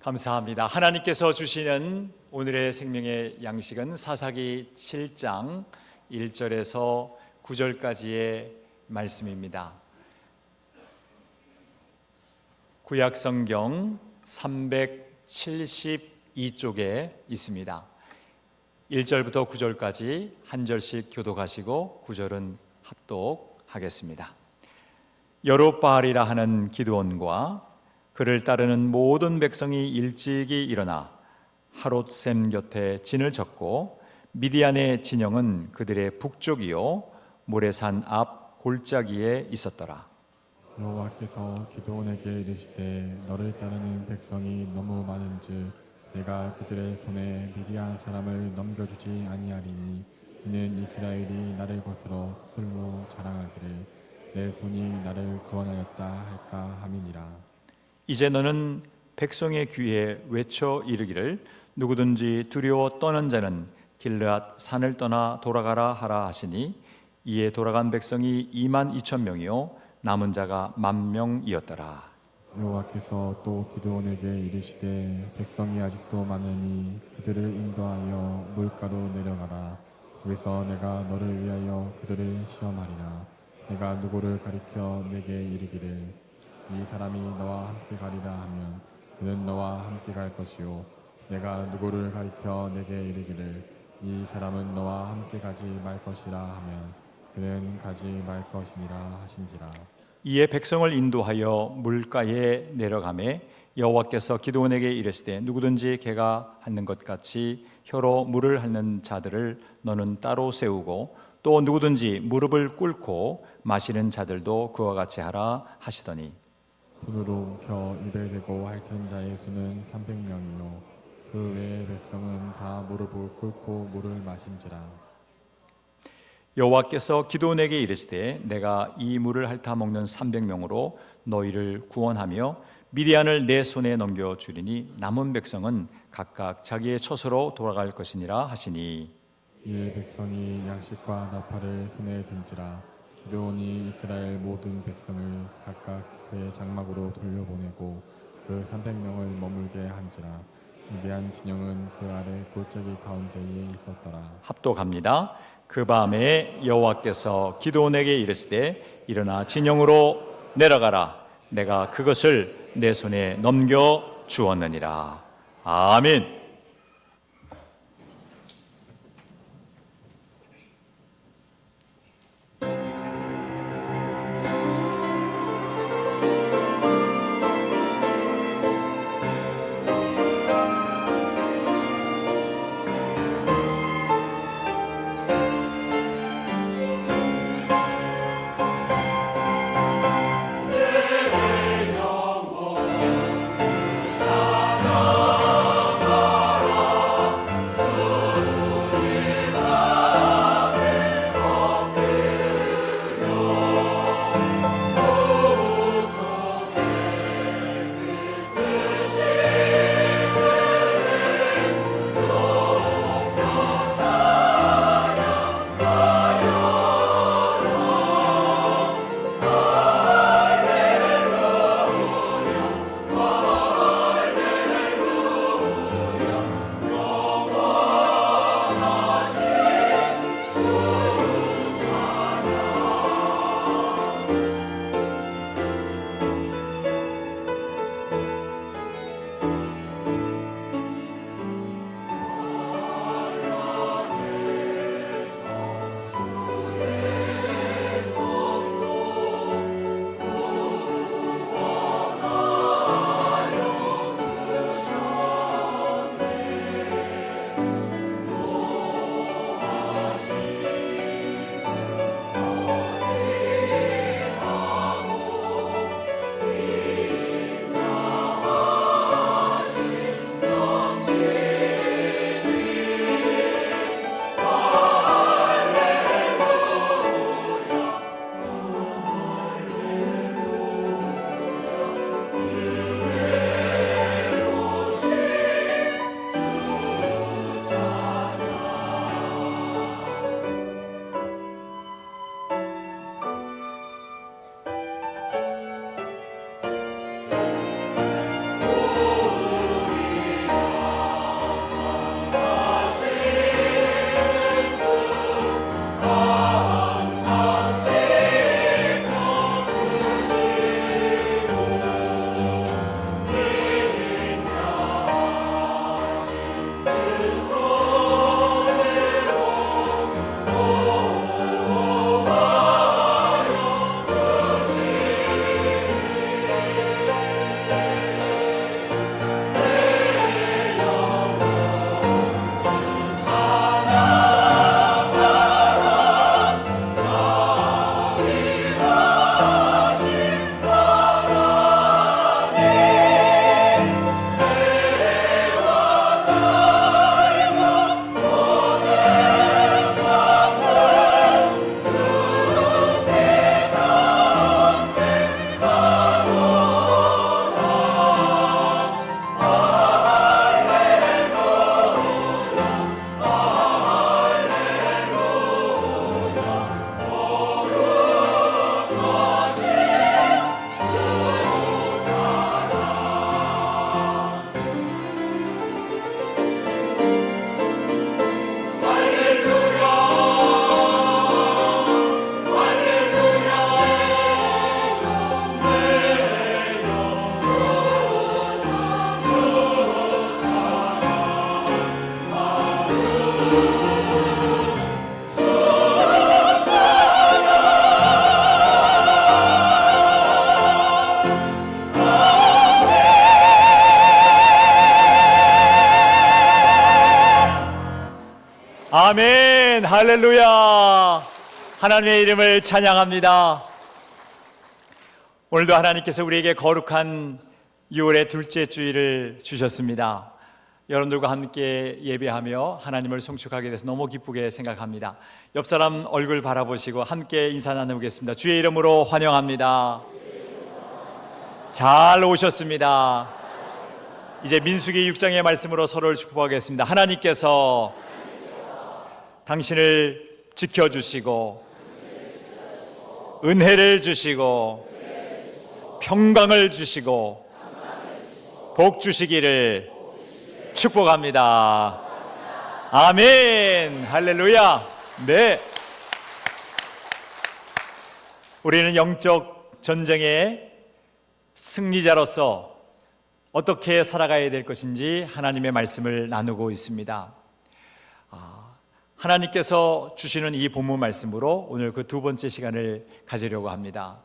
감사합니다. 하나님께서 주시는 오늘의 생명의 양식은 사사기 7장 1절에서 9절까지의 말씀입니다. 구약성경 372쪽에 있습니다. 1절부터 9절까지 한 절씩 교독하시고 9절은 합독하겠습니다. 여룹바알이라 하는 기드온과 그를 따르는 모든 백성이 일찍이 일어나 하롯셈 곁에 진을 쳤고 미디안의 진영은 그들의 북쪽이요 모레산 앞 골짜기에 있었더라. 여호와께서 기드온에게 이르시되 너를 따르는 백성이 너무 많은즉 내가 그들의 손에 미디안 사람을 넘겨주지 아니하리니 이는 이스라엘이 나를 거스러 스스로 자랑하기를 내 손이 나를 구원하였다 할까 함이니라. 이제 너는 백성의 귀에 외쳐 이르기를 누구든지 두려워 떠는 자는 길르앗 산을 떠나 돌아가라 하라 하시니 이에 돌아간 백성이 22,000명이요 남은 자가 10,000명이었더라. 여호와께서 또 기드온에게 이르시되 백성이 아직도 많으니 그들을 인도하여 물가로 내려가라. 거기서 내가 너를 위하여 그들을 시험하리라. 내가 누구를 가리켜 내게 이르기를 이 사람이 너와 함께 가리라 하면 그는 너와 함께 갈 것이요 내가 누구를 가리켜 내게 이르기를 이 사람은 너와 함께 가지 말 것이라 하면 그는 가지 말 것이니라 하신지라. 이에 백성을 인도하여 물가에 내려가매 여호와께서 기드온에게 이르시되 누구든지 개가 핥는 것 같이 혀로 물을 핥는 자들을 너는 따로 세우고 또 누구든지 무릎을 꿇고 마시는 자들도 그와 같이 하라 하시더니 손으로 겨 입에 대고 핥은 자의 수는 300명이요 그 외의 백성은 다 무릎을 꿇고 물을 마신지라. 여호와께서 기드온에게 이르시되 내가 이 물을 핥아 먹는 300명으로 너희를 구원하며 미디안을 내 손에 넘겨주리니 남은 백성은 각각 자기의 처소로 돌아갈 것이니라 하시니 이에 백성이 양식과 나팔을 손에 든지라. 기드온이 이스라엘 모든 백성을 각각 그의 장막으로 돌려보내고 그 300명을 머물게 한지라. 미디안 진영은 그 아래 골짜기 가운데에 있었더라. 합독합니다. 그 밤에 여호와께서 기드온에게 이르시되 일어나 진영으로 내려가라. 내가 그것을 내 손에 넘겨 주었느니라. 아멘. 아멘. 할렐루야. 하나님의 이름을 찬양합니다. 오늘도 하나님께서 우리에게 거룩한 6월의 둘째 주일을 주셨습니다. 여러분들과 함께 예배하며 하나님을 송축하게 돼서 너무 기쁘게 생각합니다. 옆 사람 얼굴 바라보시고 함께 인사 나누겠습니다. 주의 이름으로 환영합니다. 잘 오셨습니다. 이제 민수기 6장의 말씀으로 서로를 축복하겠습니다. 하나님께서 당신을 지켜주시고 은혜를 주시고 평강을 주시고 복 주시기를 축복합니다. 아멘. 할렐루야. 네. 우리는 영적 전쟁의 승리자로서 어떻게 살아가야 될 것인지 하나님의 말씀을 나누고 있습니다. 하나님께서 주시는 이 본문 말씀으로 오늘 그 두 번째 시간을 가지려고 합니다.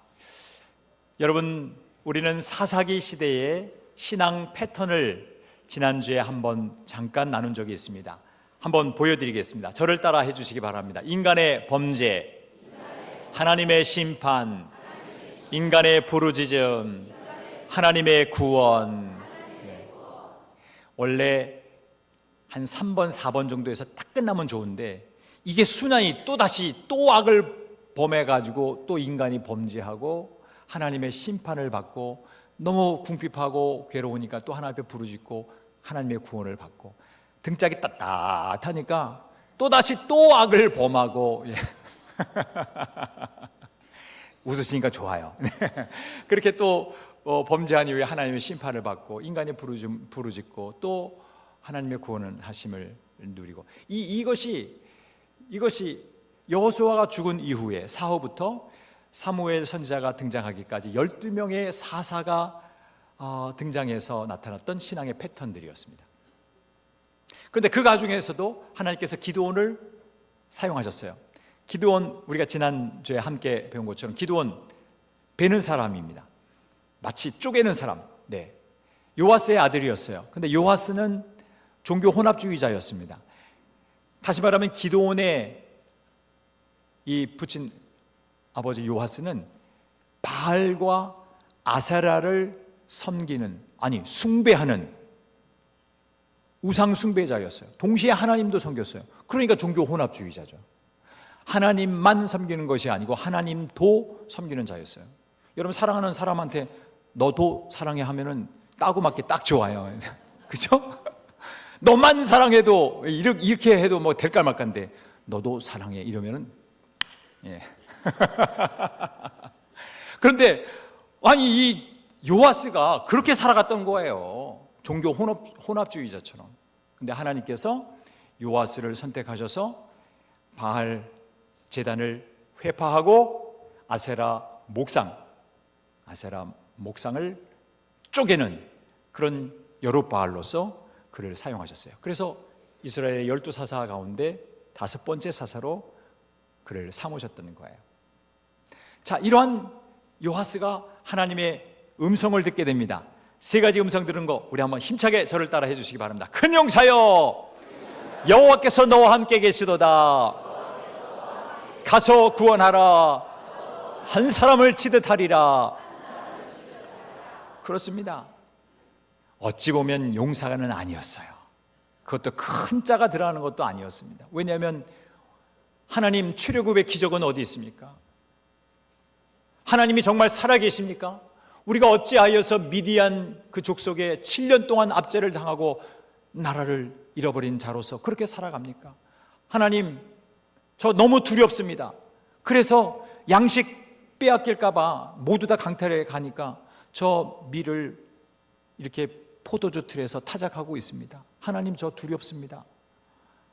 여러분, 우리는 사사기 시대의 신앙 패턴을 지난주에 한번 잠깐 나눈 적이 있습니다. 한번 보여드리겠습니다. 저를 따라 해주시기 바랍니다. 인간의 범죄, 하나님의 심판, 인간의 부르짖음, 하나님의 구원. 원래 한 3번, 4번 정도에서 딱 끝나면 좋은데 이게 순환이 또다시 또 악을 범해가지고 또 인간이 범죄하고 하나님의 심판을 받고 너무 궁핍하고 괴로우니까 또 하나님 앞에 부르짖고 하나님의 구원을 받고 등짝이 따뜻하니까 또다시 또 악을 범하고 웃으시니까 좋아요. 그렇게 또 범죄한 이후에 하나님의 심판을 받고 인간이 부르짖고 또 하나님의 구원을 하심을 누리고 이것이 여호수아가 죽은 이후에 사후부터 사무엘 선지자가 등장하기까지 12명의 사사가 등장해서 나타났던 신앙의 패턴들이었습니다. 그런데 그 가중에서도 하나님께서 기드온을 사용하셨어요. 기드온, 우리가 지난주에 함께 배운 것처럼 기드온 베는 사람입니다. 마치 쪼개는 사람. 네. 요아스의 아들이었어요. 근데 요아스는 종교 혼합주의자였습니다. 다시 말하면 기드온의 이 부친 아버지 요아스는 바알과 아세라를 섬기는, 숭배하는 우상 숭배자였어요. 동시에 하나님도 섬겼어요. 그러니까 종교 혼합주의자죠. 하나님만 섬기는 것이 아니고 하나님도 섬기는 자였어요. 여러분, 사랑하는 사람한테 너도 사랑해 하면은 따고 맞기 딱 좋아요. 그죠? 너만 사랑해도 이렇게 해도 뭐 될까 말까인데 너도 사랑해 이러면은 그런데 이 요아스가 그렇게 살아갔던 거예요. 종교 혼합주의자처럼. 근데 하나님께서 요아스를 선택하셔서 바알 제단을 회파하고 아세라 목상을 쪼개는 그런 여룻바알로서 그를 사용하셨어요. 그래서 이스라엘의 12사사 가운데 5번째 사사로 그를 삼으셨던 거예요. 자, 이러한 요아스가 하나님의 음성을 듣게 됩니다. 3가지 음성 들은 거 우리 한번 힘차게 저를 따라 해주시기 바랍니다. 큰 용사여, 여호와께서 너와 함께 계시도다. 가서 구원하라. 한 사람을 치듯 하리라. 그렇습니다. 어찌 보면 용사는 아니었어요. 그것도 큰 자가 들어가는 것도 아니었습니다. 왜냐하면 하나님 출애굽의 기적은 어디 있습니까? 하나님이 정말 살아계십니까? 우리가 어찌하여서 미디안 그 족속에 7년 동안 압제를 당하고 나라를 잃어버린 자로서 그렇게 살아갑니까? 하나님, 저 너무 두렵습니다. 그래서 양식 빼앗길까 봐 모두 다 강탈해 가니까 저 밀을 이렇게 포도주 틀에서 타작하고 있습니다. 하나님, 저 두렵습니다.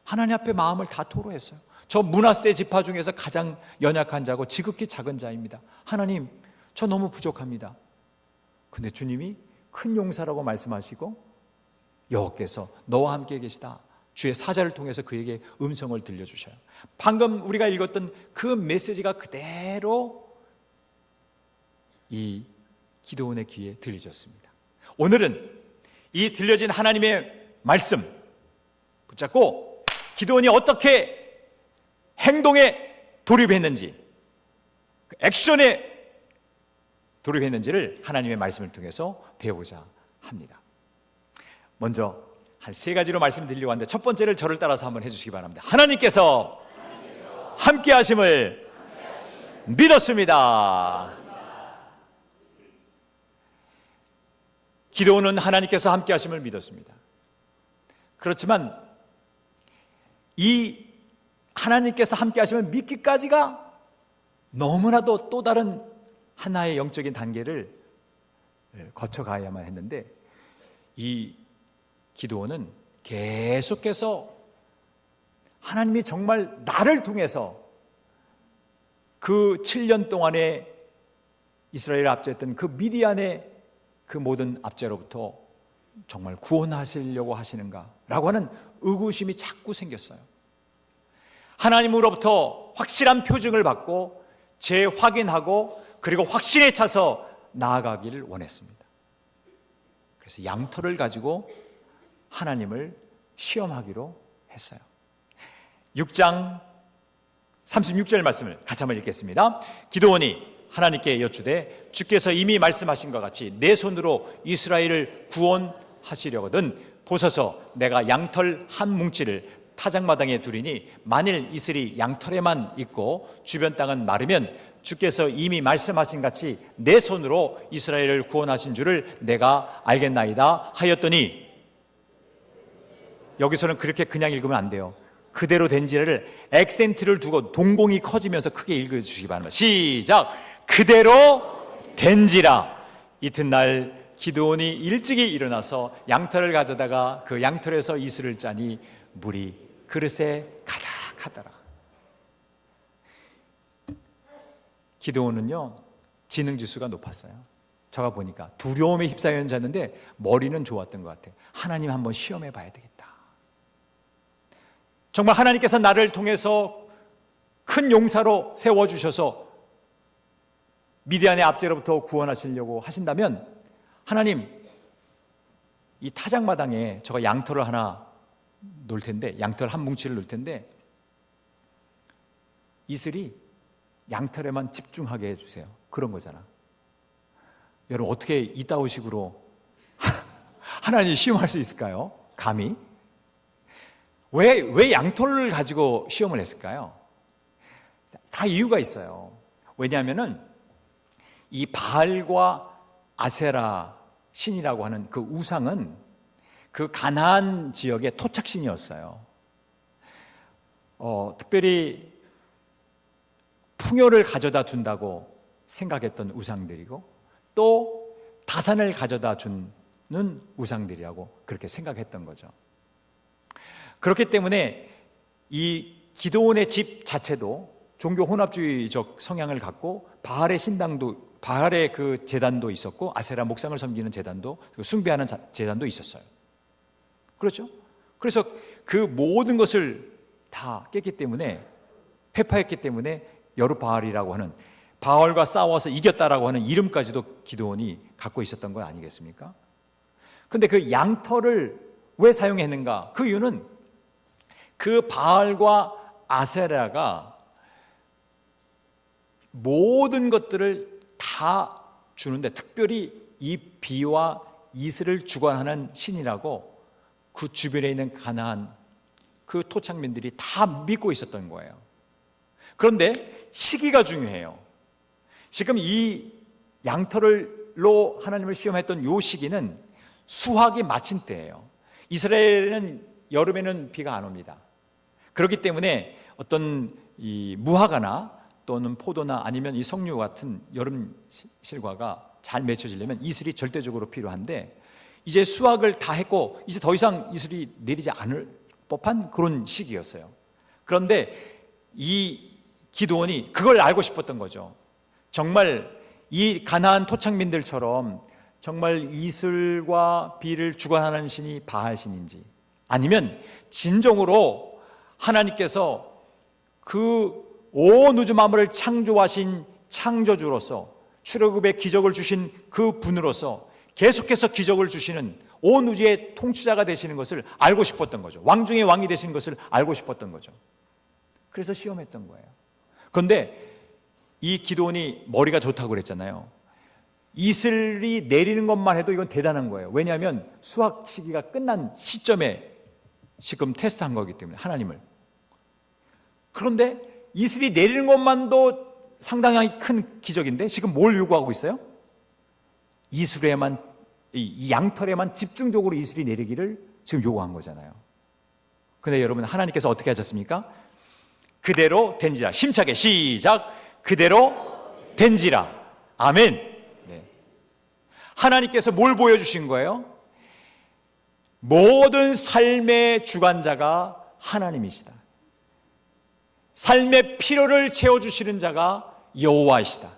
하나님 앞에 마음을 다 토로했어요. 저 므낫세 지파 중에서 가장 연약한 자고 지극히 작은 자입니다. 하나님, 저 너무 부족합니다. 근데 주님이 큰 용사라고 말씀하시고 여호와께서 너와 함께 계시다. 주의 사자를 통해서 그에게 음성을 들려주셔요. 방금 우리가 읽었던 그 메시지가 그대로 이 기드온의 귀에 들려졌습니다. 오늘은 이 들려진 하나님의 말씀 붙잡고 기드온이 어떻게 행동에 돌입했는지, 그 액션에 돌입했는지를 하나님의 말씀을 통해서 배우고자 합니다. 먼저 한 세 가지로 말씀드리려고 하는데, 첫 번째를 저를 따라서 한번 해주시기 바랍니다. 하나님께서 함께 하심을 믿었습니다. 기도는 하나님께서 함께 하심을 믿었습니다. 그렇지만 이 하나님께서 함께 하심을 믿기까지가 너무나도 또 다른 하나의 영적인 단계를 거쳐가야만 했는데, 이 기도는 계속해서 하나님이 정말 나를 통해서 그 7년 동안에 이스라엘을 압제했던 그 미디안의 그 모든 압제로부터 정말 구원하시려고 하시는가 라고 하는 의구심이 자꾸 생겼어요. 하나님으로부터 확실한 표징을 받고 재확인하고 그리고 확신에 차서 나아가기를 원했습니다. 그래서 양털을 가지고 하나님을 시험하기로 했어요. 6장 36절 말씀을 같이 한번 읽겠습니다. 기드온이 하나님께 여쭈되 주께서 이미 말씀하신 것 같이 내 손으로 이스라엘을 구원하시려거든 보소서, 내가 양털 한 뭉치를 타작마당에 두리니 만일 이슬이 양털에만 있고 주변 땅은 마르면 주께서 이미 말씀하신 같이 내 손으로 이스라엘을 구원하신 줄을 내가 알겠나이다 하였더니, 여기서는 그렇게 그냥 읽으면 안 돼요. 그대로 된지를 액센트를 두고 동공이 커지면서 크게 읽어주시기 바랍니다. 시작. 그대로 된지라. 이튿날 기드온이 일찍이 일어나서 양털을 가져다가 그 양털에서 이슬을 짜니 물이 그릇에 가득하더라. 기드온은요, 지능지수가 높았어요. 제가 보니까 두려움에 휩싸여 앉았는데 머리는 좋았던 것 같아요. 하나님 한번 시험해 봐야 되겠다. 정말 하나님께서 나를 통해서 큰 용사로 세워주셔서 미디안의 압제로부터 구원하시려고 하신다면, 하나님, 이 타작마당에 제가 양털을 하나 놓을 텐데, 양털 한 뭉치를 놓을 텐데 이슬이 양털에만 집중하게 해주세요. 그런 거잖아. 여러분, 어떻게 이따위 식으로 하나님 시험할 수 있을까요? 감히? 왜 양털을 가지고 시험을 했을까요? 다 이유가 있어요. 왜냐하면은 이 바알과 아세라 신이라고 하는 그 우상은 그 가나안 지역의 토착신이었어요. 특별히 풍요를 가져다 준다고 생각했던 우상들이고, 또 다산을 가져다 주는 우상들이라고 그렇게 생각했던 거죠. 그렇기 때문에 이 기드온의 집 자체도 종교 혼합주의적 성향을 갖고, 바알의 신당도, 바알의 그 제단도 있었고, 아세라 목상을 섬기는 제단도, 숭배하는 제단도 있었어요. 그렇죠? 그래서 그 모든 것을 다 깼기 때문에, 회파했기 때문에 여룻바알이라고 하는, 바알과 싸워서 이겼다라고 하는 이름까지도 기드온이 갖고 있었던 거 아니겠습니까? 근데 그 양털을 왜 사용했는가? 그 이유는 그 바알과 아세라가 모든 것들을 다 주는데, 특별히 이 비와 이슬을 주관하는 신이라고 그 주변에 있는 가나안 그 토착민들이 다 믿고 있었던 거예요. 그런데 시기가 중요해요. 지금 이 양털로 하나님을 시험했던 이 시기는 수확이 마친 때예요. 이스라엘은 여름에는 비가 안 옵니다. 그렇기 때문에 어떤 이 무화과나 또는 포도나 아니면 이 석류 같은 여름 실과가 잘 맺혀지려면 이슬이 절대적으로 필요한데, 이제 수확을 다 했고 이제 더 이상 이슬이 내리지 않을 법한 그런 시기였어요. 그런데 이 기드온이 그걸 알고 싶었던 거죠. 정말 이 가나안 토착민들처럼 정말 이슬과 비를 주관하는 신이 바알 신인지, 아니면 진정으로 하나님께서 그 온 우주 만물을 창조하신 창조주로서, 출애굽의 기적을 주신 그 분으로서 계속해서 기적을 주시는 온 우주의 통치자가 되시는 것을 알고 싶었던 거죠. 왕 중의 왕이 되시는 것을 알고 싶었던 거죠. 그래서 시험했던 거예요. 그런데 이 기도원이 머리가 좋다고 그랬잖아요. 이슬이 내리는 것만 해도 이건 대단한 거예요. 왜냐하면 수학 시기가 끝난 시점에 지금 테스트한 거기 때문에 하나님을. 그런데 이슬이 내리는 것만도 상당히 큰 기적인데 지금 뭘 요구하고 있어요? 이슬에만, 이 양털에만 집중적으로 이슬이 내리기를 지금 요구한 거잖아요. 근데 여러분, 하나님께서 어떻게 하셨습니까? 그대로 된지라. 심차게 시작. 그대로 된지라. 아멘. 네. 하나님께서 뭘 보여주신 거예요? 모든 삶의 주관자가 하나님이시다. 삶의 필요를 채워주시는 자가 여호와이시다.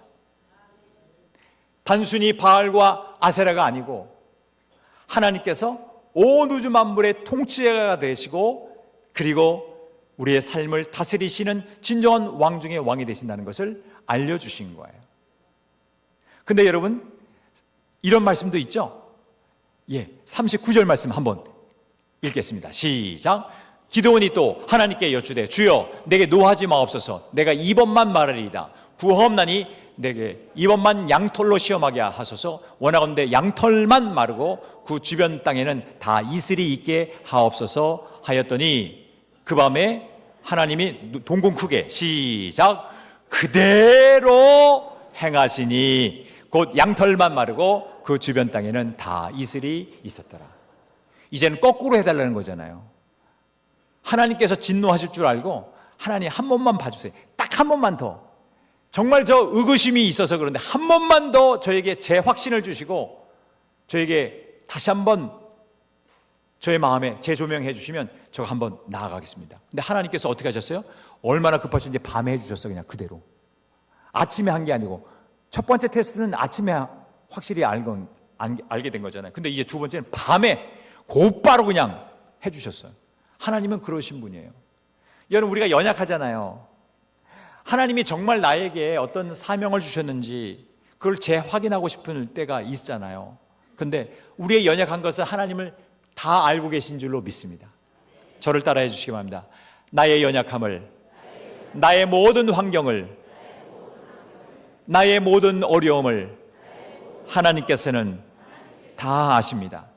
단순히 바알과 아세라가 아니고 하나님께서 온 우주 만물의 통치자가 되시고, 그리고 우리의 삶을 다스리시는 진정한 왕 중의 왕이 되신다는 것을 알려주신 거예요. 근데 여러분, 이런 말씀도 있죠. 39절 말씀 한번 읽겠습니다. 시작. 기드온이 또 하나님께 여쭈되 주여 내게 노하지 마옵소서. 내가 이번만 말하리이다. 구하옵나니 내게 이번만 양털로 시험하게 하소서. 원하건대 양털만 마르고 그 주변 땅에는 다 이슬이 있게 하옵소서 하였더니 그 밤에 하나님이 동공 크게 시작. 그대로 행하시니 곧 양털만 마르고 그 주변 땅에는 다 이슬이 있었더라. 이제는 거꾸로 해달라는 거잖아요. 하나님께서 진노하실 줄 알고 하나님 한 번만 봐주세요. 딱 한 번만 더. 정말 저 의구심이 있어서 그런데 한 번만 더 저에게 재확신을 주시고 저에게 다시 한번 저의 마음에 재조명해 주시면 제가 한번 나아가겠습니다. 근데 하나님께서 어떻게 하셨어요? 얼마나 급하신지 밤에 해주셨어요. 그냥 그대로. 아침에 한 게 아니고 첫 번째 테스트는 아침에 확실히 알게 된 거잖아요. 근데 이제 두 번째는 밤에 곧바로 그냥 해주셨어요. 하나님은 그러신 분이에요. 여러분, 우리가 연약하잖아요. 하나님이 정말 나에게 어떤 사명을 주셨는지 그걸 재확인하고 싶은 때가 있잖아요. 근데 우리의 연약한 것은 하나님을 다 알고 계신 줄로 믿습니다. 저를 따라해 주시기 바랍니다. 나의 연약함을, 나의 모든 환경을, 나의 모든 어려움을 하나님께서는 다 아십니다.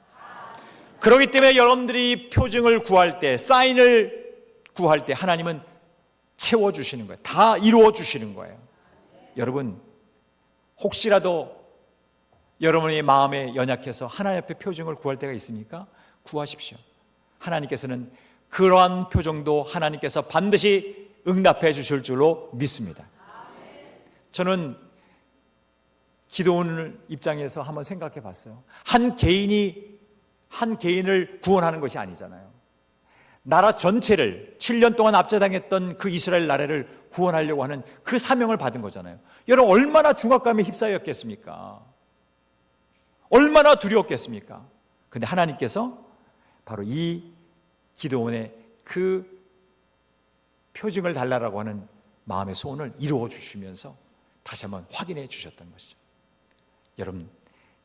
그렇기 때문에 여러분들이 표징을 구할 때, 사인을 구할 때 하나님은 채워주시는 거예요. 다 이루어주시는 거예요. 여러분, 혹시라도 여러분의 마음에 연약해서 하나님 앞에 표징을 구할 때가 있습니까? 구하십시오. 하나님께서는 그러한 표정도 하나님께서 반드시 응답해 주실 줄로 믿습니다. 저는 기도원 입장에서 한번 생각해 봤어요. 한 개인을 구원하는 것이 아니잖아요. 나라 전체를 7년 동안 압제당했던 그 이스라엘 나라를 구원하려고 하는 그 사명을 받은 거잖아요. 여러분, 얼마나 중압감에 휩싸였겠습니까? 얼마나 두려웠겠습니까? 그런데 하나님께서 바로 이 기도원의 그 표징을 달라고 하는 마음의 소원을 이루어 주시면서 다시 한번 확인해 주셨던 것이죠. 여러분,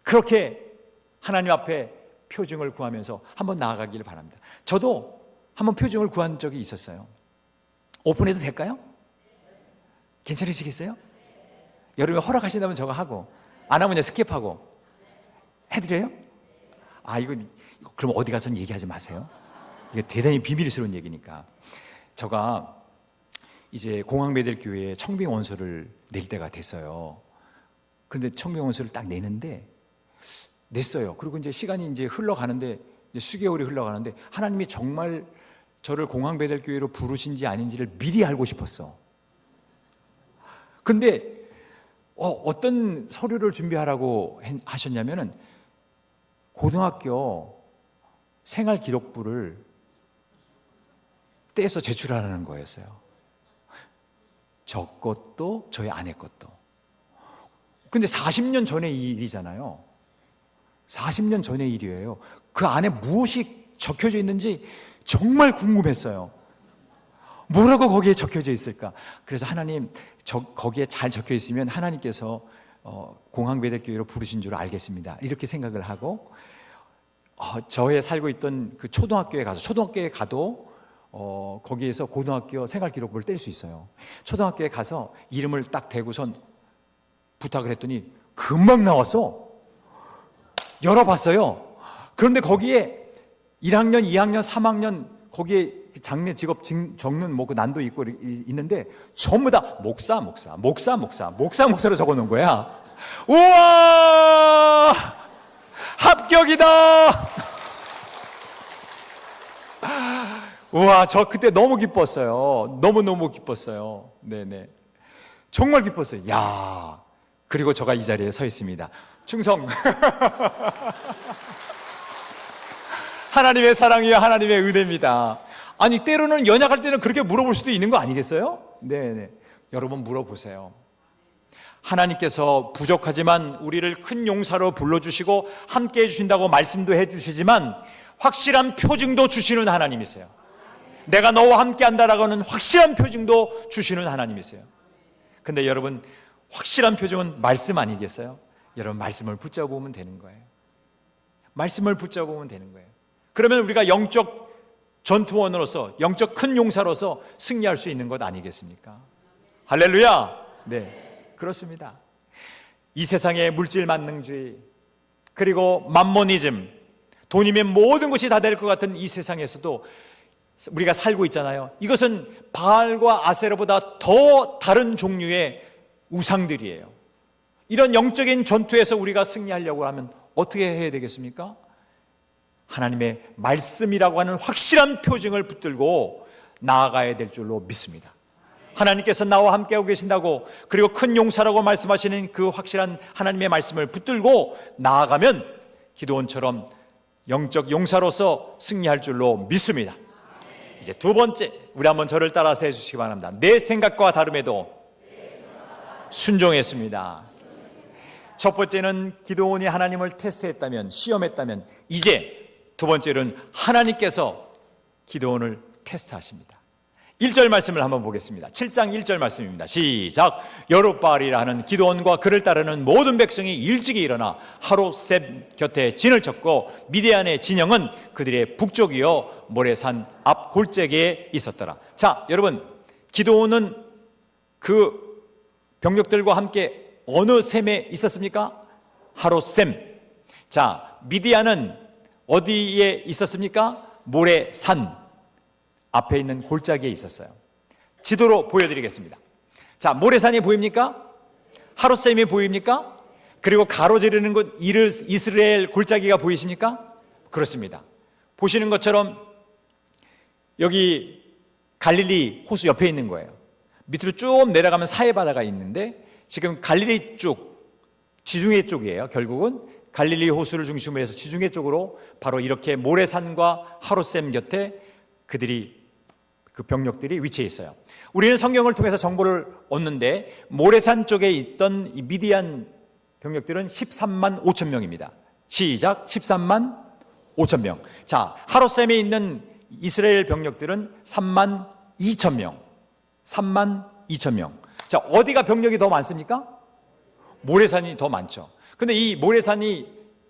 그렇게 하나님 앞에 표징을 구하면서 한번 나아가기를 바랍니다. 저도 한번 표징을 구한 적이 있었어요. 오픈해도 될까요? 괜찮으시겠어요? 여러분이 허락하신다면 저거 하고, 안 하면 그냥 스킵하고 해드려요? 이거 그럼 어디 가서는 얘기하지 마세요. 이게 대단히 비밀스러운 얘기니까. 제가 이제 공항배들교회에 청빙원서를 낼 때가 됐어요. 근데 청빙원서를 딱 내는데 냈어요. 그리고 이제 시간이 이제 흘러가는데, 이제 수개월이 흘러가는데 하나님이 정말 저를 공항배들교회로 부르신지 아닌지를 미리 알고 싶었어. 근데 어떤 서류를 준비하라고 하셨냐면은 고등학교 생활기록부를 떼서 제출하라는 거였어요. 저 것도 저희 아내 것도. 근데 40년 전의 일이잖아요. 40년 전의 일이에요. 그 안에 무엇이 적혀져 있는지 정말 궁금했어요. 뭐라고 거기에 적혀져 있을까? 그래서 하나님, 거기에 잘 적혀 있으면 하나님께서 공항배들교회로 부르신 줄 알겠습니다. 이렇게 생각을 하고 저의 살고 있던 그 초등학교에 가도 거기에서 고등학교 생활기록부를 뗄 수 있어요. 초등학교에 가서 이름을 딱 대고선 부탁을 했더니 금방 나왔어. 열어봤어요. 그런데 거기에 1학년, 2학년, 3학년 거기에 장래 직업 적는 뭐 그 난도 있고 있는데 전부 다 목사로 적어놓은 거야. 우와, 합격이다. 우와, 저 그때 너무 기뻤어요. 너무너무 기뻤어요. 네네, 정말 기뻤어요. 야, 그리고 저가 이 자리에 서 있습니다. 충성. 하나님의 사랑이요, 하나님의 은혜입니다. 아니, 때로는 연약할 때는 그렇게 물어볼 수도 있는 거 아니겠어요? 네네, 여러분 물어보세요. 하나님께서 부족하지만 우리를 큰 용사로 불러주시고 함께 해주신다고 말씀도 해주시지만 확실한 표징도 주시는 하나님이세요. 내가 너와 함께 한다라고 하는 확실한 표징도 주시는 하나님이세요. 근데 여러분, 확실한 표징은 말씀 아니겠어요? 여러분, 말씀을 붙잡으면 되는 거예요. 말씀을 붙잡으면 되는 거예요. 그러면 우리가 영적 전투원으로서, 영적 큰 용사로서 승리할 수 있는 것 아니겠습니까? 할렐루야. 네, 그렇습니다. 이 세상의 물질 만능주의, 그리고 맘모니즘, 돈이면 모든 것이 다 될 것 같은 이 세상에서도 우리가 살고 있잖아요. 이것은 바알과 아세라보다 더 다른 종류의 우상들이에요. 이런 영적인 전투에서 우리가 승리하려고 하면 어떻게 해야 되겠습니까? 하나님의 말씀이라고 하는 확실한 표징을 붙들고 나아가야 될 줄로 믿습니다. 하나님께서 나와 함께하고 계신다고, 그리고 큰 용사라고 말씀하시는 그 확실한 하나님의 말씀을 붙들고 나아가면 기드온처럼 영적 용사로서 승리할 줄로 믿습니다. 이제 두 번째, 우리 한번 저를 따라서 해주시기 바랍니다. 내 생각과 다름에도 순종했습니다. 첫 번째는 기드온이 하나님을 테스트했다면, 시험했다면, 이제 두 번째는 하나님께서 기드온을 테스트하십니다. 1절 말씀을 한번 보겠습니다. 7장 1절 말씀입니다. 시작. 여룻바알이라 하는 기드온과 그를 따르는 모든 백성이 일찍이 일어나 하롯셋 곁에 진을 쳤고 미디안의 진영은 그들의 북쪽이요 모레산 앞 골짜기에 있었더라. 자, 여러분, 기드온은 그 병력들과 함께 어느 셈에 있었습니까? 하롯셈. 자, 미디안은 어디에 있었습니까? 모레산 앞에 있는 골짜기에 있었어요. 지도로 보여드리겠습니다. 자, 모레산이 보입니까? 하롯셈이 보입니까? 그리고 가로지르는 곳 이스라엘 골짜기가 보이십니까? 그렇습니다. 보시는 것처럼 여기 갈릴리 호수 옆에 있는 거예요. 밑으로 쭉 내려가면 사해바다가 있는데 지금 갈릴리 쪽, 지중해 쪽이에요. 결국은 갈릴리 호수를 중심으로 해서 지중해 쪽으로 바로 이렇게 모레산과 하롯셈 곁에 그들이, 그 병력들이 위치해 있어요. 우리는 성경을 통해서 정보를 얻는데 모레산 쪽에 있던 이 미디안 병력들은 13만 5천 명입니다. 시작. 13만 5천 명. 자, 하롯셈에 있는 이스라엘 병력들은 3만 2천 명. 3만 2천 명. 자, 어디가 병력이 더 많습니까? 모레산이 더 많죠. 근데 이 모레산이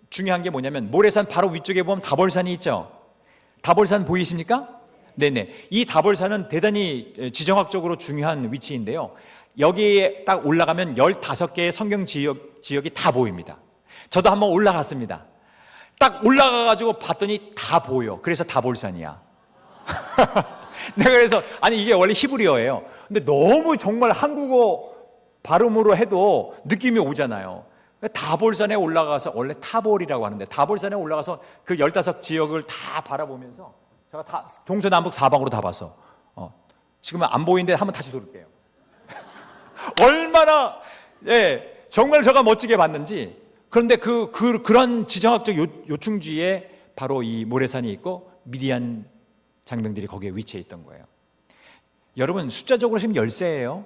중요한 게 뭐냐면, 모레산 바로 위쪽에 보면 다볼산이 있죠. 다볼산 보이십니까? 네네. 이 다볼산은 대단히 지정학적으로 중요한 위치인데요. 여기에 딱 올라가면 15개의 성경 지역이 다 보입니다. 저도 한번 올라갔습니다. 딱 올라가가지고 봤더니 다 보여. 그래서 다볼산이야. 내가 그래서, 아니 이게 원래 히브리어예요. 근데 너무 정말 한국어 발음으로 해도 느낌이 오잖아요. 다볼산에 올라가서, 원래 타볼이라고 하는데 다볼산에 올라가서 그 15지역을 다 바라보면서 제가 다 동서남북 사방으로 다 봐서 지금은 안 보이는데 한번 다시 돌을게요. 얼마나 정말 제가 멋지게 봤는지. 그런데 그런 지정학적 요충지에 바로 이 모레산이 있고 미디안 장병들이 거기에 위치해 있던 거예요. 여러분, 숫자적으로 지금 열세예요.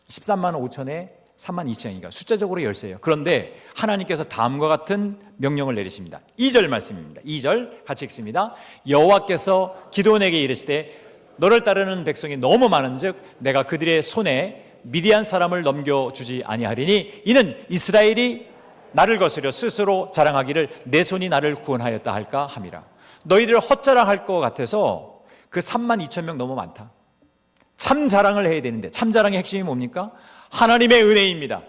13만 5천에 3만 2천이니까 숫자적으로 열세예요. 그런데 하나님께서 다음과 같은 명령을 내리십니다. 2절 말씀입니다. 2절 같이 읽습니다. 여호와께서 기드온에게 이르시되 너를 따르는 백성이 너무 많은즉 내가 그들의 손에 미디안 사람을 넘겨주지 아니하리니 이는 이스라엘이 나를 거스려 스스로 자랑하기를 내 손이 나를 구원하였다 할까 함이라. 너희들 헛자랑할 것 같아서 그 32,000명 너무 많다. 참 자랑을 해야 되는데, 참 자랑의 핵심이 뭡니까? 하나님의 은혜입니다.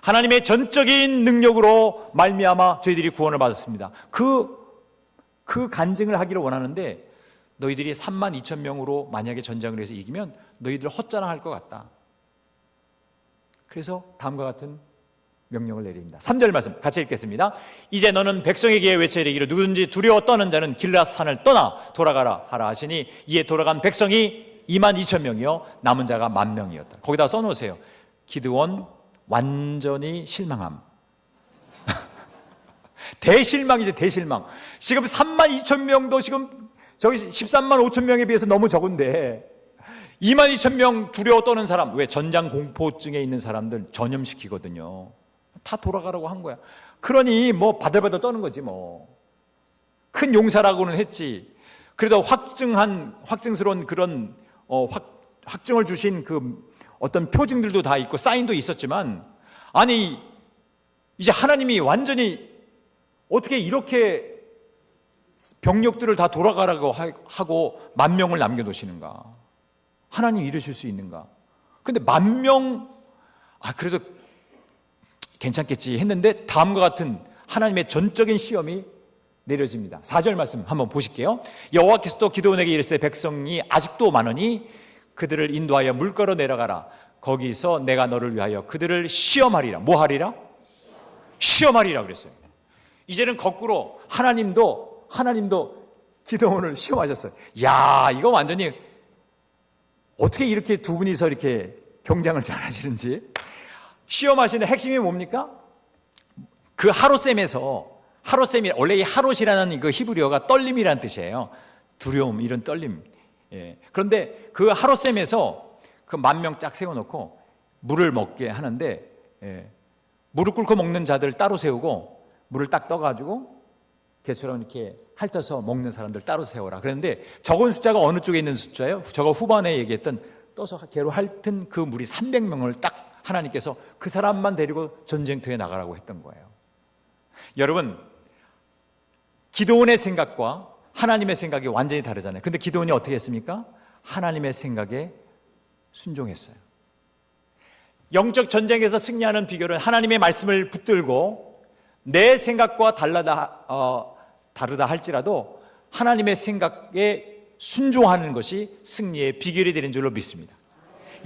하나님의 전적인 능력으로 말미암아 저희들이 구원을 받았습니다. 그 간증을 하기를 원하는데, 너희들이 32,000명으로 만약에 전쟁을 해서 이기면 너희들 헛자랑할 것 같다. 그래서 다음과 같은 명령을 내립니다. 3절 말씀 같이 읽겠습니다. 이제 너는 백성에게 외쳐 이르기를 누구든지 두려워 떠는 자는 길앗 산을 떠나 돌아가라 하라 하시니, 이에 돌아간 백성이 22,000명이요 남은 자가 10,000명이었다. 거기다 써놓으세요. 기드온 완전히 실망함. 대실망이죠, 대실망. 지금 32,000명도 지금 저기 135,000명에 비해서 너무 적은데 22,000명 두려워 떠는 사람, 왜? 전장 공포증에 있는 사람들 전염시키거든요. 다 돌아가라고 한 거야. 그러니 뭐 바들바들 떠는 거지 뭐. 큰 용사라고는 했지. 그래도 확증스러운 그런 확증을 주신 그 어떤 표징들도 다 있고 사인도 있었지만, 아니 이제 하나님이 완전히 어떻게 이렇게 병력들을 다 돌아가라고 하고 10,000명을 남겨놓으시는가? 하나님 이러실 수 있는가? 근데 10,000명, 그래도 괜찮겠지 했는데 다음과 같은 하나님의 전적인 시험이 내려집니다. 4절 말씀 한번 보실게요. 여호와께서도 기드온에게 이르시되 백성이 아직도 많으니 그들을 인도하여 물가로 내려가라. 거기서 내가 너를 위하여 그들을 시험하리라. 뭐 하리라? 시험하리라 그랬어요. 이제는 거꾸로 하나님도 기드온을 시험하셨어요. 야, 이거 완전히 어떻게 이렇게 두 분이서 이렇게 경쟁을 잘하시는지. 시험하시는 핵심이 뭡니까? 그 하롯셈이 원래 이 하롯이라는 그 히브리어가 떨림이라는 뜻이에요. 두려움, 이런 떨림. 예. 그런데 그 하롯셈에서 그 10,000명 딱 세워놓고 물을 먹게 하는데, 물을 끓고 먹는 자들 따로 세우고 물을 딱 떠가지고 개처럼 이렇게 핥아서 먹는 사람들 따로 세워라. 그런데 적은 숫자가 어느 쪽에 있는 숫자예요? 저거 후반에 얘기했던 떠서 개로 핥은 그 물이 300명을 딱 하나님께서 그 사람만 데리고 전쟁터에 나가라고 했던 거예요. 여러분, 기드온의 생각과 하나님의 생각이 완전히 다르잖아요. 근데 기드온이 어떻게 했습니까? 하나님의 생각에 순종했어요. 영적 전쟁에서 승리하는 비결은 하나님의 말씀을 붙들고 내 생각과 다르다 할지라도 하나님의 생각에 순종하는 것이 승리의 비결이 되는 줄로 믿습니다.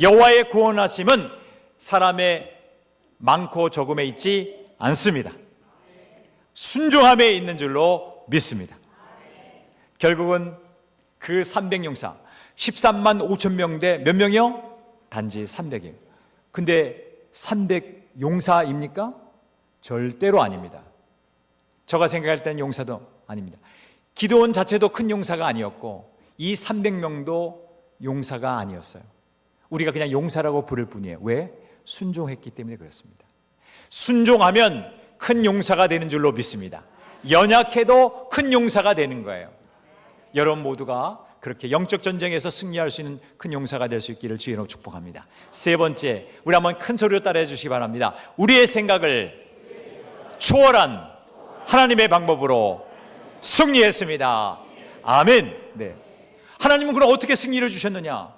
여호와의 구원하심은 사람의 많고 적음에 있지 않습니다. 순종함에 있는 줄로 믿습니다. 결국은 그 300용사 135,000명 대 몇 명이요? 단지 300이에요. 근데 300용사입니까? 절대로 아닙니다. 제가 생각할 때는 용사도 아닙니다. 기드온 자체도 큰 용사가 아니었고 이 300명도 용사가 아니었어요. 우리가 그냥 용사라고 부를 뿐이에요. 왜? 순종했기 때문에 그렇습니다. 순종하면 큰 용사가 되는 줄로 믿습니다. 연약해도 큰 용사가 되는 거예요. 여러분 모두가 그렇게 영적 전쟁에서 승리할 수 있는 큰 용사가 될 수 있기를 주의 이름으로 축복합니다. 세 번째, 우리 한번 큰 소리로 따라해 주시기 바랍니다. 우리의 생각을 초월한 하나님의 방법으로 승리했습니다. 아멘. 네. 하나님은 그럼 어떻게 승리를 주셨느냐?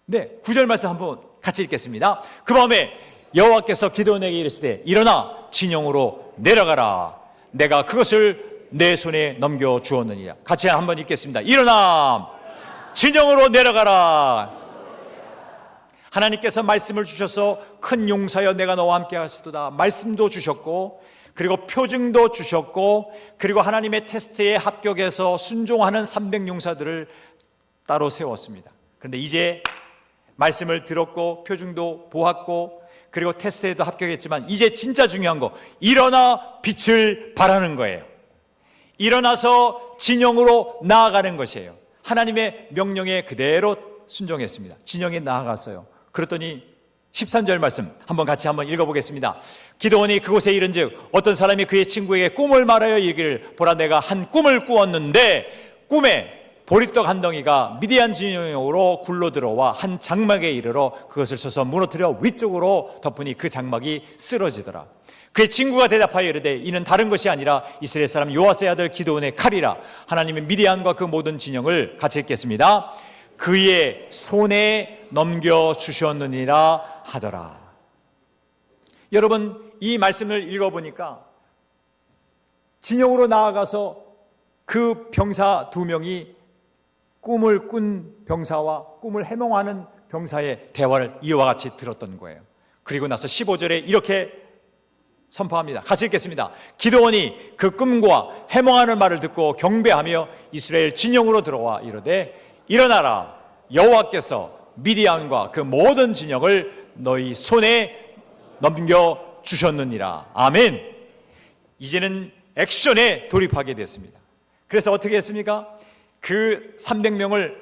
네, 9절 말씀 한번 같이 읽겠습니다. 그 밤에 여호와께서 기드온에게 이르시되 일어나 진영으로 내려가라. 내가 그것을 내 손에 넘겨 주었느니라. 같이 한번 읽겠습니다. 일어나 진영으로 내려가라. 하나님께서 말씀을 주셔서 큰 용사여 내가 너와 함께 하시도다. 말씀도 주셨고 그리고 표징도 주셨고 그리고 하나님의 테스트에 합격해서 순종하는 300용사들을 따로 세웠습니다. 그런데 이제 말씀을 들었고 표징도 보았고 그리고 테스트에도 합격했지만 이제 진짜 중요한 거, 일어나 빛을 발하는 거예요. 일어나서 진영으로 나아가는 것이에요. 하나님의 명령에 그대로 순종했습니다. 진영에 나아갔어요. 그랬더니 13절 말씀 한번 같이 한번 읽어보겠습니다. 기드온이 그곳에 이른즉 어떤 사람이 그의 친구에게 꿈을 말하여 이르기를 보라 내가 한 꿈을 꾸었는데 꿈에 보리떡 한 덩이가 미디안 진영으로 굴러 들어와 한 장막에 이르러 그것을 쳐서 무너뜨려 위쪽으로 덮으니 그 장막이 쓰러지더라. 그의 친구가 대답하여 이르되 이는 다른 것이 아니라 이스라엘 사람 요아스의 아들 기드온의 칼이라. 하나님은 미디안과 그 모든 진영을 같이 읽겠습니다. 그의 손에 넘겨주셨느니라 하더라. 여러분, 이 말씀을 읽어보니까 진영으로 나아가서 그 병사 2명이 꿈을 꾼 병사와 꿈을 해몽하는 병사의 대화를 이와 같이 들었던 거예요. 그리고 나서 15절에 이렇게 선포합니다. 같이 읽겠습니다. 기드온이 그 꿈과 해몽하는 말을 듣고 경배하며 이스라엘 진영으로 들어와 이르되 일어나라, 여호와께서 미디안과 그 모든 진영을 너희 손에 넘겨주셨느니라. 아멘. 이제는 액션에 돌입하게 됐습니다. 그래서 어떻게 했습니까? 그 300명을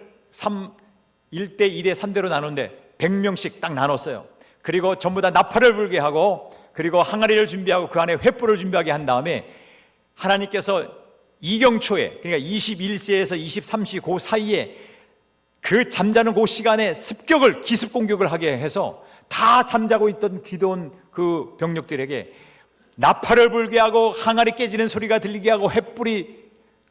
1대 2대 3대로 나누는데 100명씩 딱 나눴어요. 그리고 전부 다 나팔을 불게 하고, 그리고 항아리를 준비하고 그 안에 횃불을 준비하게 한 다음에 하나님께서 이경초에, 그러니까 21세에서 23시 그 사이에 그 잠자는 그 시간에 습격을, 기습 공격을 하게 해서 다 잠자고 있던 기드온 그 병력들에게 나팔을 불게 하고 항아리 깨지는 소리가 들리게 하고 횃불이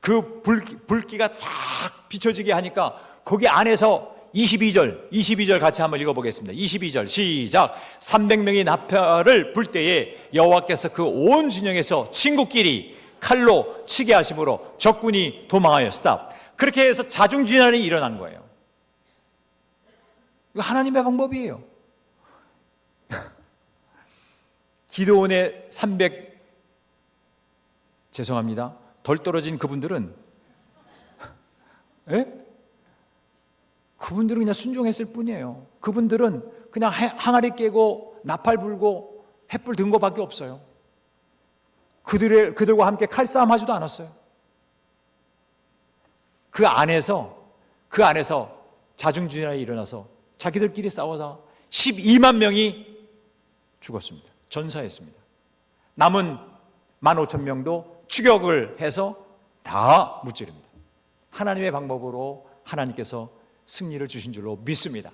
그 불기가 싹 비춰지게 하니까 거기 안에서 22절 같이 한번 읽어보겠습니다. 22절 시작. 300명이 나팔을 불 때에 여호와께서 그 온 진영에서 친구끼리 칼로 치게 하심으로 적군이 도망하여 스탑. 그렇게 해서 자중진환이 일어난 거예요. 이거 하나님의 방법이에요. 기드온의 300 죄송합니다. 덜 떨어진 그분들은 그분들은 그냥 순종했을 뿐이에요. 그분들은 그냥 항아리 깨고 나팔 불고 횃불 든 것밖에 없어요. 그들과 함께 칼싸움 하지도 않았어요. 그 안에서 자중진환이 일어나서 자기들끼리 싸워서 12만 명이 죽었습니다. 전사했습니다. 남은 15,000명도 추격을 해서 다 무찌릅니다. 하나님의 방법으로 하나님께서 승리를 주신 줄로 믿습니다.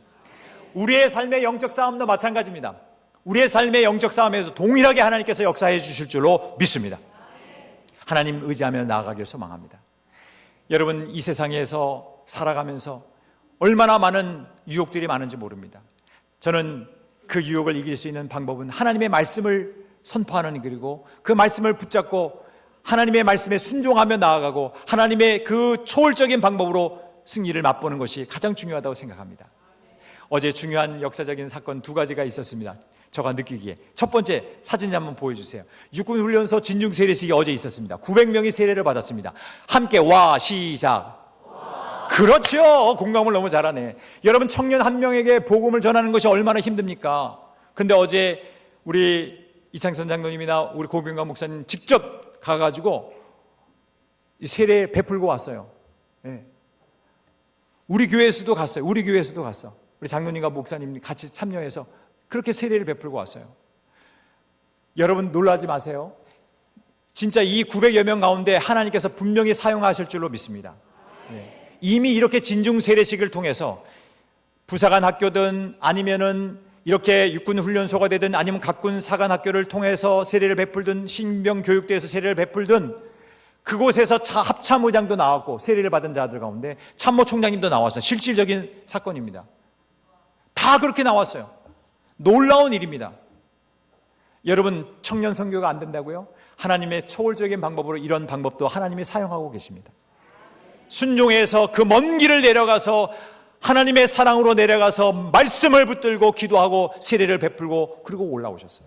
우리의 삶의 영적 싸움도 마찬가지입니다. 우리의 삶의 영적 싸움에서 동일하게 하나님께서 역사해 주실 줄로 믿습니다. 하나님 의지하며 나아가길 소망합니다. 여러분, 이 세상에서 살아가면서 얼마나 많은 유혹들이 많은지 모릅니다. 저는 그 유혹을 이길 수 있는 방법은 하나님의 말씀을 선포하는 길이고, 그 말씀을 붙잡고 하나님의 말씀에 순종하며 나아가고 하나님의 그 초월적인 방법으로 승리를 맛보는 것이 가장 중요하다고 생각합니다. 어제 중요한 역사적인 사건 2가지가 있었습니다. 제가 느끼기에. 첫 번째, 사진 한번 보여주세요. 육군훈련소 진중 세례식이 어제 있었습니다. 900명이 세례를 받았습니다. 함께 와 시작. 그렇죠. 공감을 너무 잘하네. 여러분, 청년 한 명에게 복음을 전하는 것이 얼마나 힘듭니까? 근데 어제 우리 이창선 장로님이나 우리 고병관 목사님 직접 가가지고 세례 베풀고 왔어요. 네. 우리 교회에서도 갔어요. 우리 장로님과 목사님 같이 참여해서 그렇게 세례를 베풀고 왔어요. 여러분, 놀라지 마세요. 진짜 이 900여 명 가운데 하나님께서 분명히 사용하실 줄로 믿습니다. 네. 이미 이렇게 진중 세례식을 통해서 부사관 학교든 아니면은 이렇게 육군 훈련소가 되든 아니면 각군 사관 학교를 통해서 세례를 베풀든 신병 교육대에서 세례를 베풀든 그곳에서 합참의장도 나왔고 세례를 받은 자들 가운데 참모총장님도 나왔어요. 실질적인 사건입니다. 다 그렇게 나왔어요. 놀라운 일입니다. 여러분, 청년 선교가 안 된다고요? 하나님의 초월적인 방법으로 이런 방법도 하나님이 사용하고 계십니다. 순종해서 그 먼 길을 내려가서 하나님의 사랑으로 내려가서 말씀을 붙들고 기도하고 세례를 베풀고 그리고 올라오셨어요.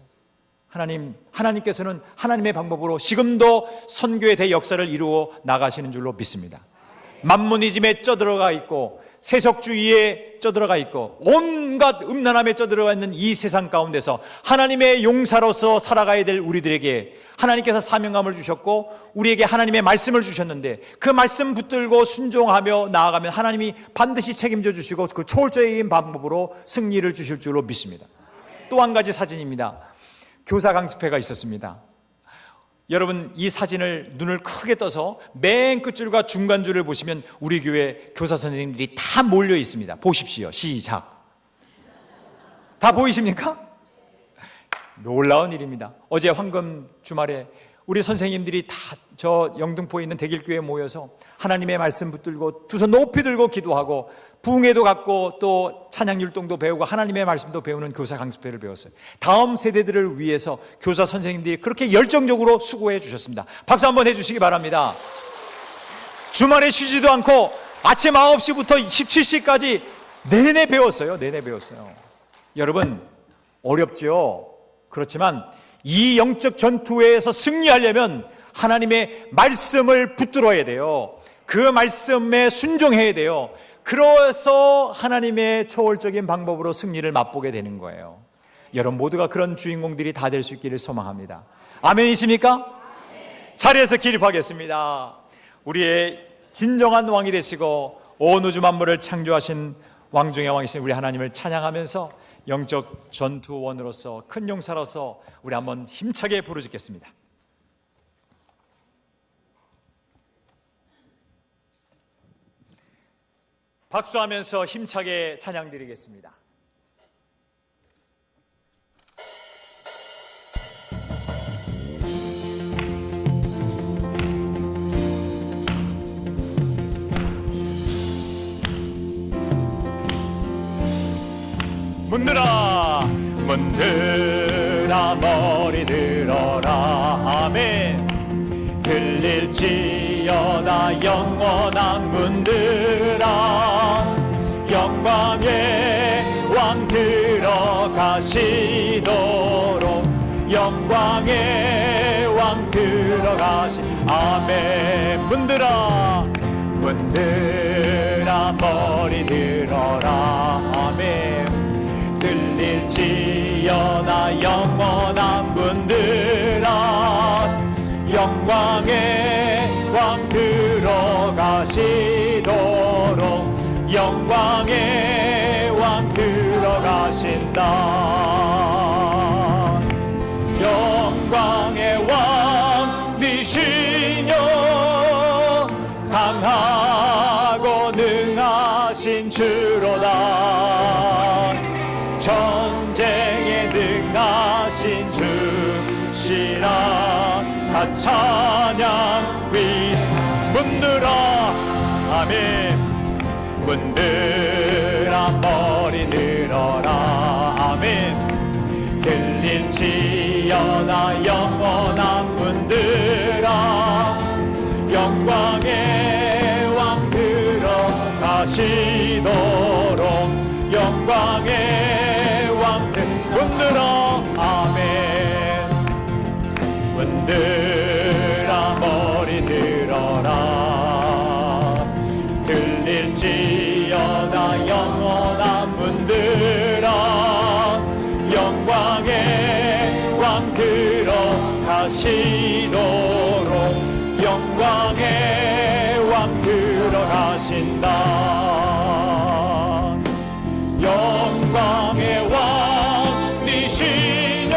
하나님께서는 하나님의 방법으로 지금도 선교의 대역사를 이루어 나가시는 줄로 믿습니다. 만문이즘에 쪄들어가 있고 세속주의에 쪄들어가 있고 온갖 음란함에 쪄들어가 있는 이 세상 가운데서 하나님의 용사로서 살아가야 될 우리들에게 하나님께서 사명감을 주셨고 우리에게 하나님의 말씀을 주셨는데 그 말씀 붙들고 순종하며 나아가면 하나님이 반드시 책임져 주시고 그 초월적인 방법으로 승리를 주실 줄로 믿습니다. 또 한 가지 사진입니다. 교사 강습회가 있었습니다. 여러분, 이 사진을 눈을 크게 떠서 맨 끝줄과 중간줄을 보시면 우리 교회 교사 선생님들이 다 몰려 있습니다. 보십시오. 시작. 다 보이십니까? 놀라운 일입니다. 어제 황금 주말에 우리 선생님들이 다 저 영등포에 있는 대길교회에 모여서 하나님의 말씀 붙들고 두 손 높이 들고 기도하고 부흥회도 갖고 또 찬양율동도 배우고 하나님의 말씀도 배우는 교사 강습회를 배웠어요. 다음 세대들을 위해서 교사 선생님들이 그렇게 열정적으로 수고해 주셨습니다. 박수 한번 해주시기 바랍니다. 주말에 쉬지도 않고 아침 9시부터 17시까지 내내 배웠어요. 내내 배웠어요. 여러분, 어렵죠? 그렇지만 이 영적 전투에서 승리하려면 하나님의 말씀을 붙들어야 돼요. 그 말씀에 순종해야 돼요. 그래서 하나님의 초월적인 방법으로 승리를 맛보게 되는 거예요. 여러분 모두가 그런 주인공들이 다 될 수 있기를 소망합니다. 아멘이십니까? 자리에서 기립하겠습니다. 우리의 진정한 왕이 되시고 온 우주 만물을 창조하신 왕 중의 왕이신 우리 하나님을 찬양하면서 영적 전투원으로서 큰 용사로서 우리 한번 힘차게 부르짖겠습니다. 박수하면서 힘차게 찬양 드리겠습니다. 문들아 문들아 머리 들어라. 아멘. 들릴지어다 영원한 문들아. 영광의 왕 들어가시도록 영광의 왕 들어가시. 아멘. 문들아 문들아 머리 들어라. 아멘. 들릴지어다 영원한 문들아. 영광의 왕 들어가시도록 영광의 왕 들어가신다. 영광의 왕 니시뇨 강하고 능하신 주로다. 전쟁에 능하신 주시라. 다 찬양 위 문들아. 아멘. 문들아 머리 들어라. 아멘. 들릴지어다 영원한 문들아. 영광의 왕 들어가시도록 영광의 왕 문들아. 아멘. 문들아 머리 들어라. 들릴지어다 영원한 문들아. 영광의 왕 들어가시도록 영광의 왕 들어가신다. 영광의 왕 니시뇨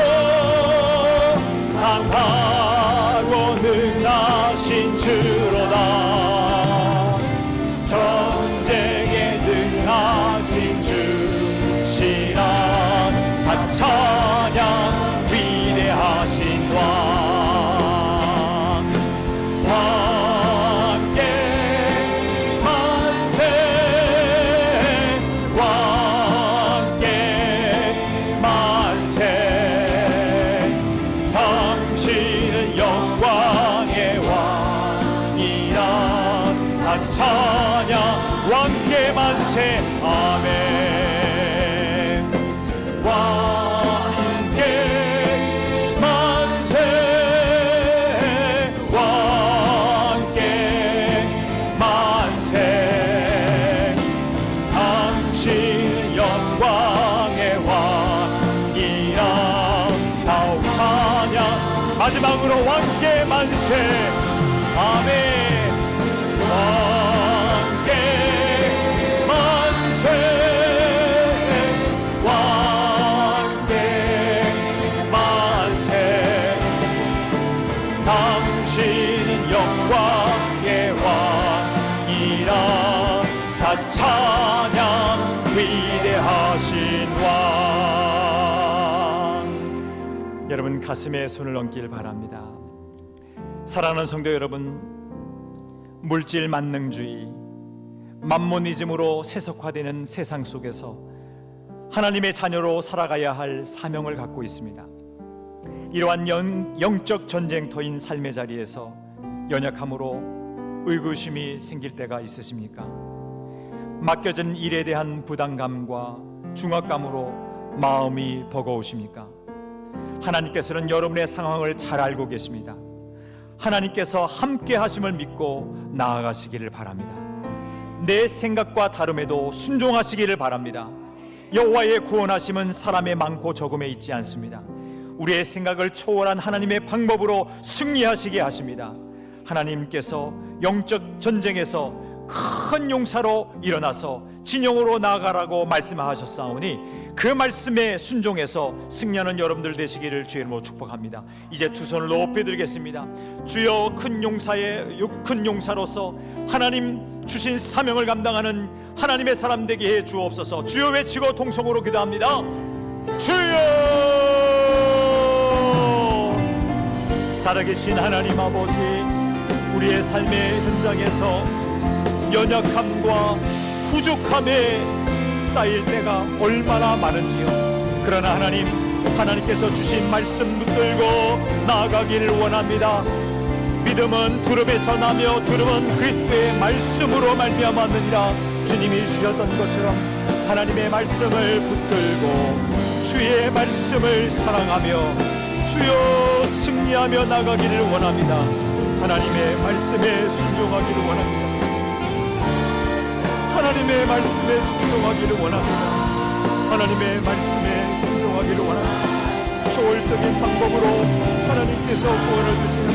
강하고 능하신 주로다. 전쟁에 능하신 주시라. 다 찬양 위대하신 왕. 왕께 만세. 왕께 만세. 당신은 영광의 왕이라. 다 찬양 왕께 만세. 아멘. 왕께 만세. 왕께 만세. 당신 영광의 왕이라. 다음 찬양 마지막으로 왕께 만세. 아멘. 왕께 만세. 가슴에 손을 얹길 바랍니다. 사랑하는 성도 여러분, 물질 만능주의, 만모니즘으로 세속화되는 세상 속에서 하나님의 자녀로 살아가야 할 사명을 갖고 있습니다. 이러한 영적 전쟁터인 삶의 자리에서 연약함으로 의구심이 생길 때가 있으십니까? 맡겨진 일에 대한 부담감과 중압감으로 마음이 버거우십니까? 하나님께서는 여러분의 상황을 잘 알고 계십니다. 하나님께서 함께 하심을 믿고 나아가시기를 바랍니다. 내 생각과 다름에도 순종하시기를 바랍니다. 여호와의 구원하심은 사람의 많고 적음에 있지 않습니다. 우리의 생각을 초월한 하나님의 방법으로 승리하시게 하십니다. 하나님께서 영적 전쟁에서 큰 용사로 일어나서 진영으로 나아가라고 말씀하셨사오니 그 말씀에 순종해서 승리하는 여러분들 되시기를 주의 이름으로 축복합니다. 이제 두 손을 높이 들겠습니다. 주여, 큰 용사로서 하나님 주신 사명을 감당하는 하나님의 사람 되게 해 주옵소서. 주여 외치고 통성으로 기도합니다. 주여! 살아계신 하나님 아버지, 우리의 삶의 현장에서 연약함과 부족함에 쌓일 때가 얼마나 많은지요. 그러나 하나님께서 주신 말씀 붙들고 나아가기를 원합니다. 믿음은 두름에서 나며 두름은 그리스도의 말씀으로 말미암았느니라. 주님이 주셨던 것처럼 하나님의 말씀을 붙들고 주의 말씀을 사랑하며 주여 승리하며 나가기를 원합니다. 하나님의 말씀에 순종하기를 원합니다. 하나님의 말씀에 순종하기를 원합니다. 하나님의 말씀에 순종하기를 원합니다. 초월적인 방법으로 하나님께서 구원을 주시는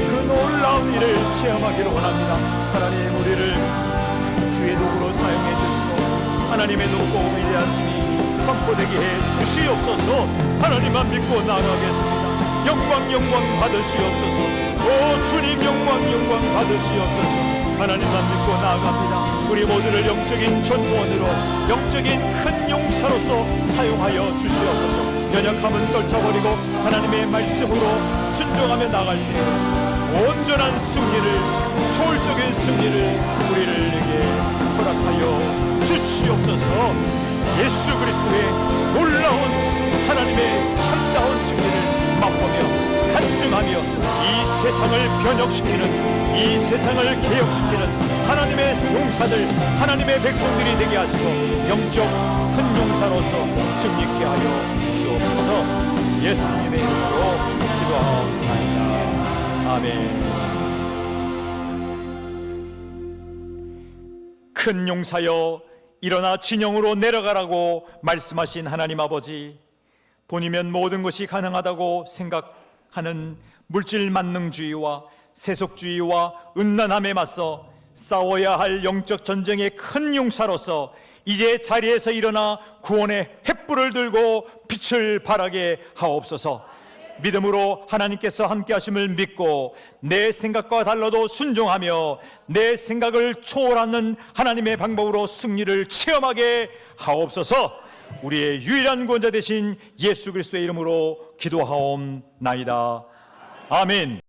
그 놀라운 일을 체험하기를 원합니다. 하나님, 우리를 주의 도구로 사용해 주시고 하나님의 높고 위대하심이 선포되게 해 주시옵소서. 하나님만 믿고 나아가겠습니다. 영광 받으시옵소서. 오 주님, 영광 받으시옵소서. 하나님만 믿고 나아갑니다. 우리 모두를 영적인 전투원으로, 영적인 큰 용사로서 사용하여 주시옵소서. 연약함은 떨쳐버리고 하나님의 말씀으로 순종하며 나갈 때 온전한 승리를, 초월적인 승리를 우리에게 허락하여 주시옵소서. 예수 그리스도의 놀라운 하나님의 참다운 승리를 맛보며 간증하며 이 세상을 변혁시키는, 이 세상을 개혁시키는 하나님의 용사들, 하나님의 백성들이 되게 하시고 영적 큰 용사로서 승리케 하여 주옵소서. 예수님의 이름으로 기도하옵나이다. 아멘. 큰 용사여 일어나 진영으로 내려가라고 말씀하신 하나님 아버지, 돈이면 모든 것이 가능하다고 생각하는 물질 만능주의와 세속주의와 음란함에 맞서 싸워야 할 영적 전쟁의 큰 용사로서 이제 자리에서 일어나 구원의 횃불을 들고 빛을 발하게 하옵소서. 믿음으로 하나님께서 함께 하심을 믿고 내 생각과 달라도 순종하며 내 생각을 초월하는 하나님의 방법으로 승리를 체험하게 하옵소서. 우리의 유일한 구원자 되신 예수 그리스도의 이름으로 기도하옵나이다. 아멘.